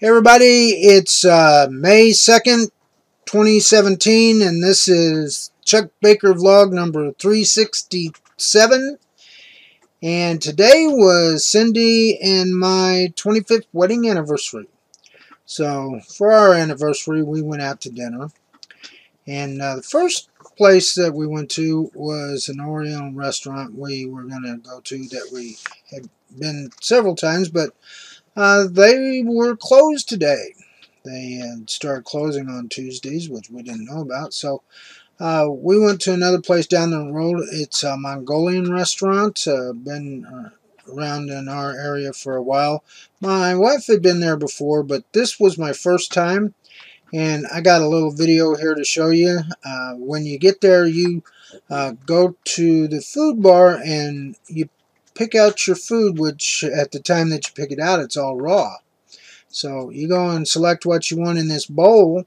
Hey everybody, it's May 2nd, 2017, and this is Chuck Baker vlog number 367. And today was Cindy and my 25th wedding anniversary. So for our anniversary, we went out to dinner. And the first place that we went to was an Oriental restaurant we were going to go to that we had been several times, but they were closed today. They had started closing on Tuesdays, which we didn't know about. So we went to another place down the road. It's a Mongolian restaurant. Been around in our area for a while. My wife had been there before, but this was my first time. And I got a little video here to show you. When you get there, you go to the food bar and you pick out your food, which at the time that you pick it out, it's all raw. So you go and select what you want in this bowl,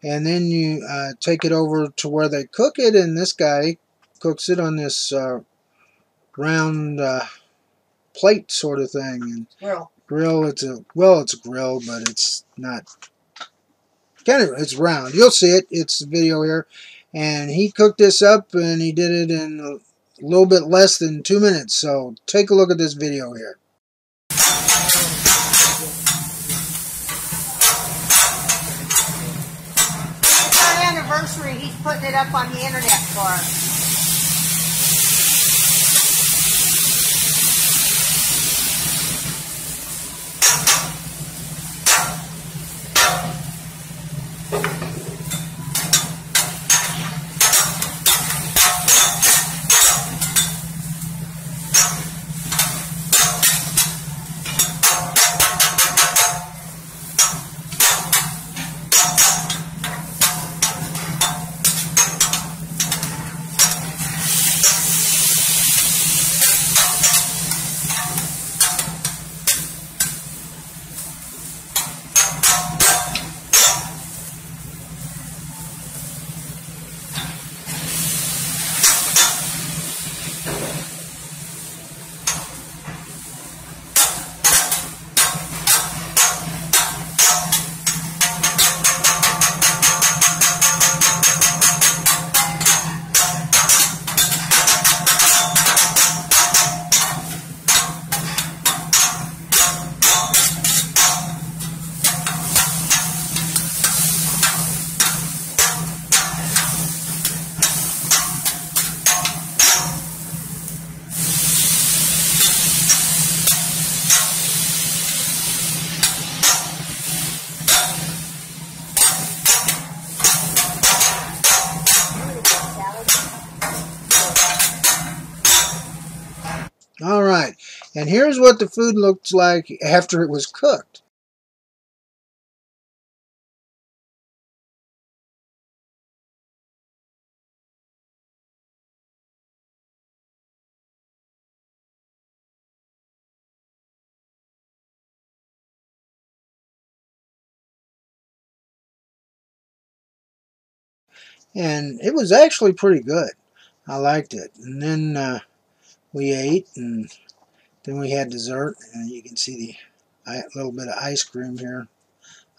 and then you take it over to where they cook it, and this guy cooks it on this round plate sort of thing. And grill. It's a grill, but it's not. It's round. You'll see it. It's a video here. And he cooked this up, and he did it in a little bit less than 2 minutes. So take a look at this video here. It's our anniversary. He's putting it up on the internet for us. Alright, and here's what the food looked like after it was cooked. And it was actually pretty good. I liked it. And then we ate, and then we had dessert, and you can see the little bit of ice cream here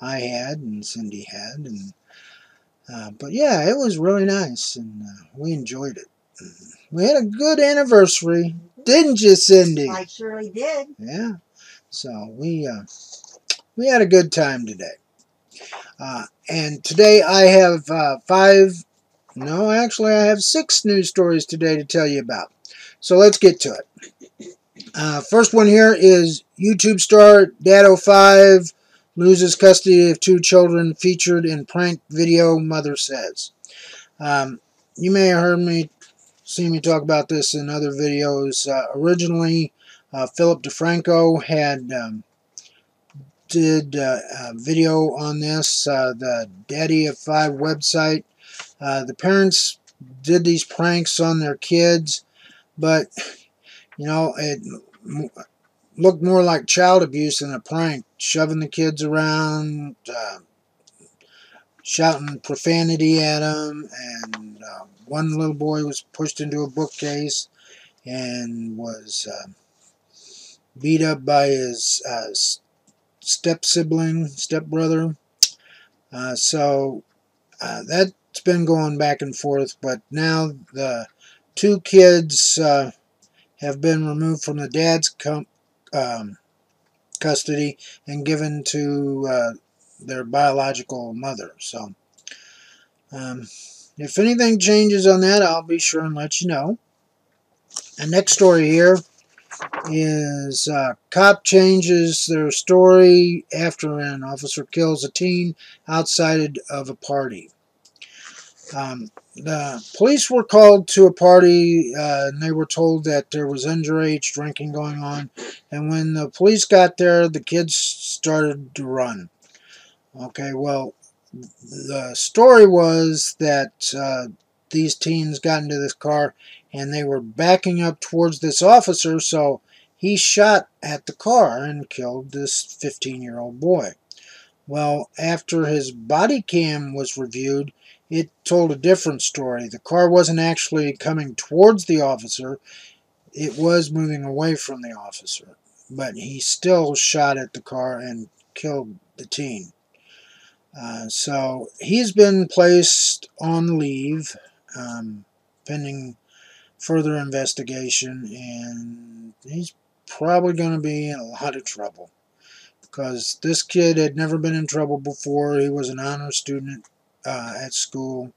I had and Cindy had. And but yeah, it was really nice, and we enjoyed it. We had a good anniversary, didn't you, Cindy? I surely did. Yeah. So we had a good time today. And today I have I have 6 news stories today to tell you about. So let's get to it. First one here is YouTube star Dad05 loses custody of 2 children featured in prank video, mother says. You may have seen me talk about this in other videos. Originally, Philip DeFranco had did a video on this, the Daddy of 5 website. The parents did these pranks on their kids, but you know, it looked more like child abuse than a prank, shoving the kids around, shouting profanity at them, and one little boy was pushed into a bookcase and was beat up by his step-sibling, step-brother. So that's been going back and forth, but now the two kids have been removed from the dad's custody and given to their biological mother. So um, if anything changes on that, I'll be sure and let you know. And next story here is cop changes their story after an officer kills a teen outside of a party. The police were called to a party and they were told that there was underage drinking going on. And when the police got there, the kids started to run. Okay, well, the story was that these teens got into this car and they were backing up towards this officer, so he shot at the car and killed this 15-year-old boy. Well, after his body cam was reviewed, it told a different story. The car wasn't actually coming towards the officer, it was moving away from the officer. But he still shot at the car and killed the teen. So he's been placed on leave pending further investigation, and he's probably going to be in a lot of trouble because this kid had never been in trouble before. He was an honor student at school.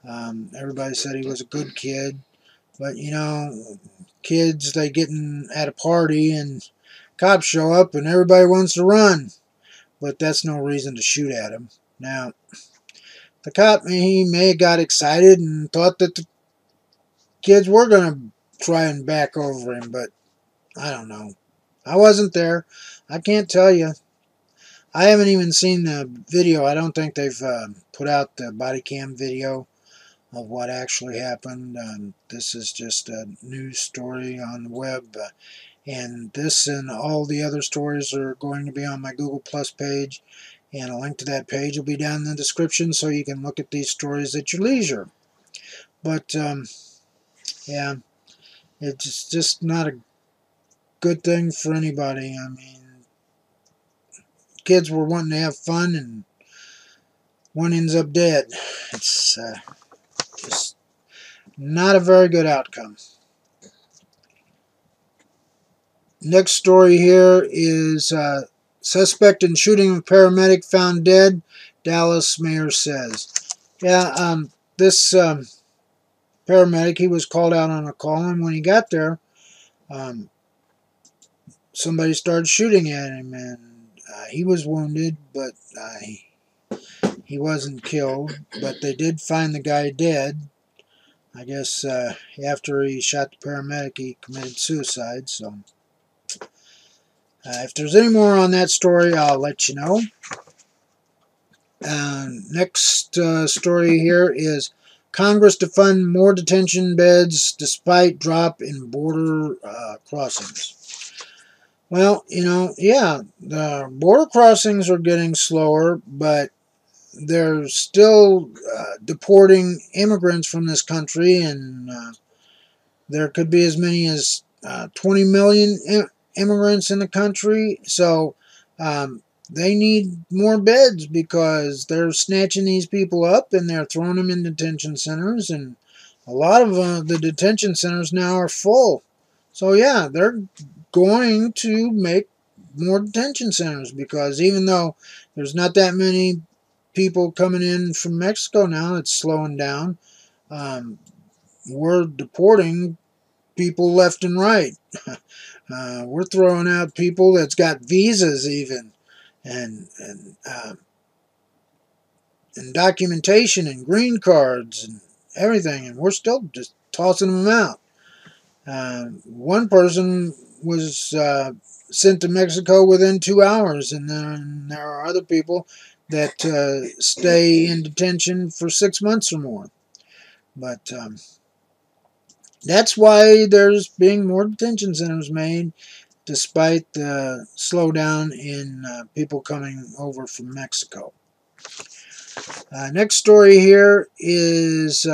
Everybody said he was a good kid, but you know, kids, they getting at a party and cops show up and everybody wants to run, but that's no reason to shoot at him. Now, the cop, he may have got excited and thought that the kids were going to try and back over him, but I don't know. I wasn't there. I can't tell you. I haven't even seen the video. I don't think they've put out the body cam video of what actually happened. This is just a news story on the web. And this and all the other stories are going to be on my Google Plus page. And a link to that page will be down in the description so you can look at these stories at your leisure. But, yeah, it's just not a good thing for anybody. I mean, kids were wanting to have fun and one ends up dead. It's just not a very good outcome. Next story here is suspect in shooting of paramedic found dead, Dallas mayor says. Yeah, this paramedic, he was called out on a call, and when he got there, somebody started shooting at him, and he was wounded, but he wasn't killed. But they did find the guy dead. I guess after he shot the paramedic, he committed suicide. So if there's any more on that story, I'll let you know. Next story here is Congress to fund more detention beds despite drop in border crossings. Well, you know, yeah, the border crossings are getting slower, but they're still deporting immigrants from this country, and there could be as many as 20 million immigrants in the country. So they need more beds because they're snatching these people up and they're throwing them in detention centers, and a lot of the detention centers now are full. So yeah, they're going to make more detention centers because even though there's not that many people coming in from Mexico now, it's slowing down. We're deporting people left and right. We're throwing out people that's got visas even, and documentation and green cards and everything, and we're still just tossing them out. One person was sent to Mexico within 2 hours, and then there are other people that stay in detention for 6 months or more. But that's why there's being more detention centers made, despite the slowdown in people coming over from Mexico. Next story here is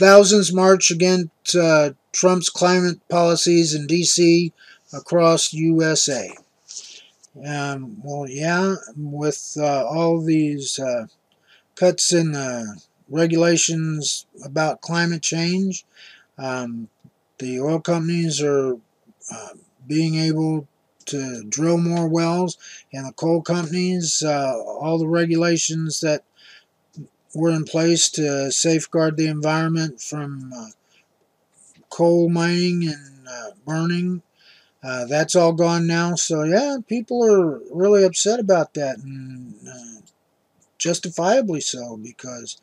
thousands march against Trump's climate policies in D.C. across USA. Well, yeah, with all these cuts in the regulations about climate change, um, the oil companies are uh, being able to drill more wells, and the coal companies, all the regulations that were in place to safeguard the environment from coal mining and burning. That's all gone now. So yeah, people are really upset about that, and justifiably so, because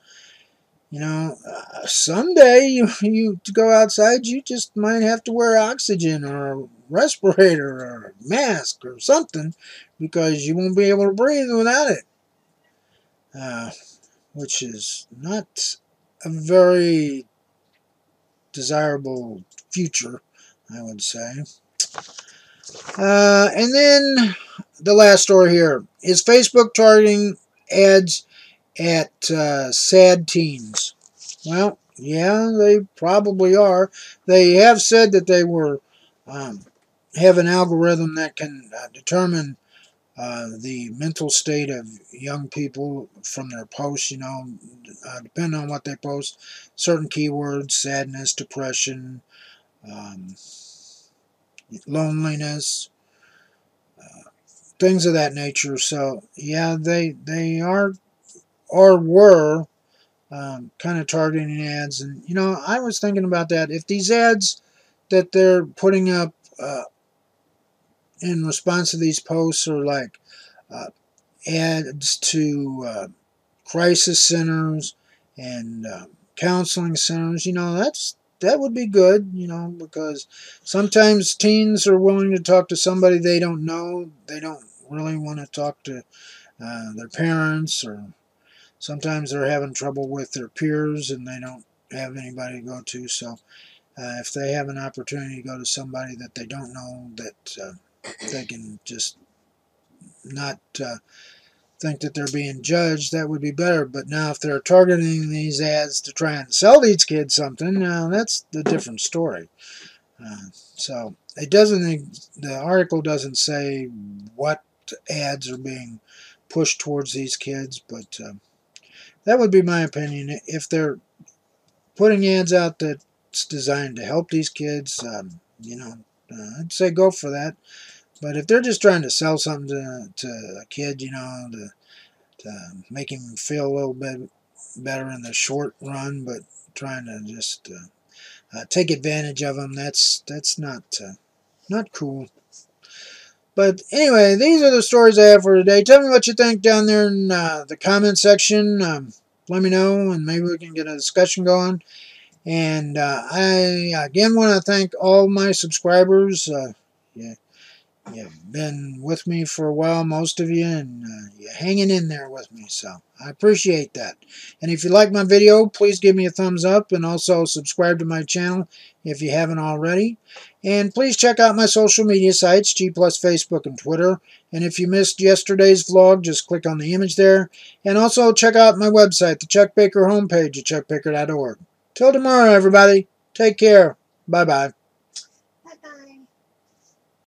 someday you to go outside, you just might have to wear oxygen or a respirator or a mask or something, because you won't be able to breathe without it. Uh, which is not a very desirable future, I would say. And then the last story here is Facebook targeting ads at sad teens. Well, yeah, they probably are. They have said that they were have an algorithm that can determine the mental state of young people from their posts. Depending on what they post, certain keywords: sadness, depression, um, loneliness, things of that nature. So yeah, they are or were kind of targeting ads, and I was thinking about that. If these ads that they're putting up in response to these posts are like uh, ads to crisis centers and counseling centers, that would be good, because sometimes teens are willing to talk to somebody they don't know. They don't really want to talk to their parents, or sometimes they're having trouble with their peers and they don't have anybody to go to. So if they have an opportunity to go to somebody that they don't know, that they can just not think that they're being judged, that would be better. But now if they're targeting these ads to try and sell these kids something, now that's the different story. So it doesn't, the article doesn't say what ads are being pushed towards these kids, but that would be my opinion. If they're putting ads out that's designed to help these kids, I'd say go for that. But if they're just trying to sell something to a kid, to make him feel a little bit better in the short run, but trying to just take advantage of him, that's not cool. But anyway, these are the stories I have for today. Tell me what you think down there in the comment section. Let me know, and maybe we can get a discussion going. And I again want to thank all my subscribers. You've been with me for a while, most of you, and you're hanging in there with me, so I appreciate that. And if you like my video, please give me a thumbs up, and also subscribe to my channel if you haven't already. And please check out my social media sites, G+, Facebook, and Twitter. And if you missed yesterday's vlog, just click on the image there. And also check out my website, the Chuck Baker homepage at chuckbaker.org. Till tomorrow, everybody. Take care. Bye-bye.